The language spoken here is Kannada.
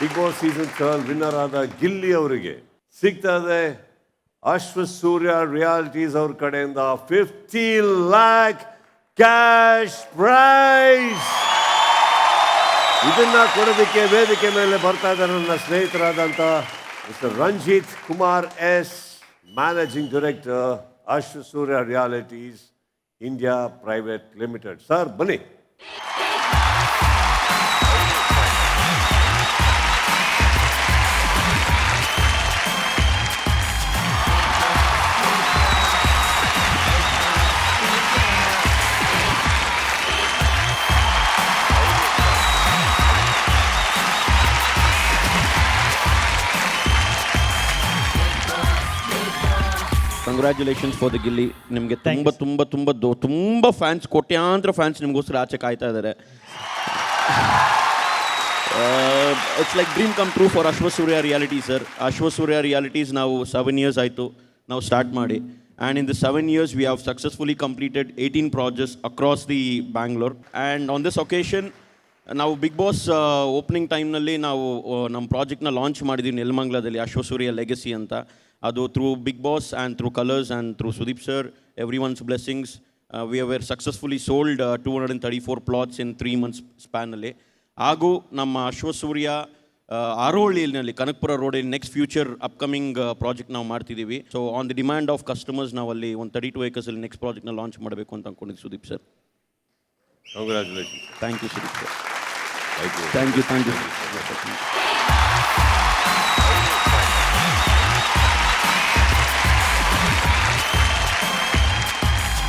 ಬಿಗ್ ಬಾಸ್ ಸೀಸನ್ 12 ವಿನ್ನರ್ ಆದ ಗಿಲ್ಲಿ ಅವರಿಗೆ ಸಿಗ್ತಾ ಇದೆ ಅಶ್ವಸೂರ್ಯ ರಿಯಾಲಿಟೀಸ್ ಅವ್ರ ಕಡೆಯಿಂದ 50 lakh ಕ್ಯಾಶ್ ಪ್ರೈಸ್. ಇದನ್ನ ಕೊಡೋದಕ್ಕೆ ವೇದಿಕೆ ಮೇಲೆ ಬರ್ತಾ ಇದ್ದಾರೆ ನನ್ನ ಸ್ನೇಹಿತರಾದಂಥ mister Ranjith Kumar S, managing director Ashwasurya realities India private limited. Sir ಬನ್ನಿ. Congratulations for the Gilli. ನಿಮಗೆ ತುಂಬ ಫ್ಯಾನ್ಸ್, ಕೋಟ್ಯಾಂತರ ಫ್ಯಾನ್ಸ್ ನಿಮಗೋಸ್ಕರ ಆಚೆ ಕಾಯ್ತಾ ಇದ್ದಾರೆ. It's like dream come true for Ashwasurya reality sir. Ashwasurya realities ನಾವು 7 years ಆಯಿತು ನಾವು ಸ್ಟಾರ್ಟ್ ಮಾಡಿ. And in the 7 years we have successfully completed 18 projects across the Bangalore. And on this occasion ನಾವು ಬಿಗ್ ಬಾಸ್ ಓಪನಿಂಗ್ ಟೈಮ್ನಲ್ಲಿ ನಾವು ನಮ್ಮ ಪ್ರಾಜೆಕ್ಟ್ನ ಲಾಂಚ್ ಮಾಡಿದ್ದೀವಿ ನೆಲಮಂಗಲದಲ್ಲಿ, ಅಶ್ವಸೂರ್ಯ ಲೆಗಸಿ ಅಂತ. ಅದು through Bigg Boss and through Colors and through Sudeep sir, everyone's blessings we have successfully sold 234 plots in 3 months ಸ್ಪ್ಯಾನಲ್ಲಿ. ಹಾಗೂ ನಮ್ಮ ಅಶ್ವಸೂರ್ಯ ಆರೋಹಳ್ಳಿಯಲ್ಲಿ ಕನಕಪುರ ರೋಡಲ್ಲಿ ನೆಕ್ಸ್ಟ್ ಫ್ಯೂಚರ್ ಅಪ್ಕಮಿಂಗ್ ಪ್ರಾಜೆಕ್ಟ್ ನಾವು ಮಾಡ್ತಿದ್ದೀವಿ. So on the demand of customers ನಾವು ಅಲ್ಲಿ ಒಂದು 32 acres ಅಲ್ಲಿ ನೆಕ್ಸ್ಟ್ ಪ್ರಾಜೆಕ್ಟ್ನ ಲಾಂಚ್ ಮಾಡಬೇಕು ಅಂತ ಅಂದ್ಕೊಂಡಿದ್ದು Sudeep sir. Congratulation. Thank you Sudeep sir. Thank you. Thank you.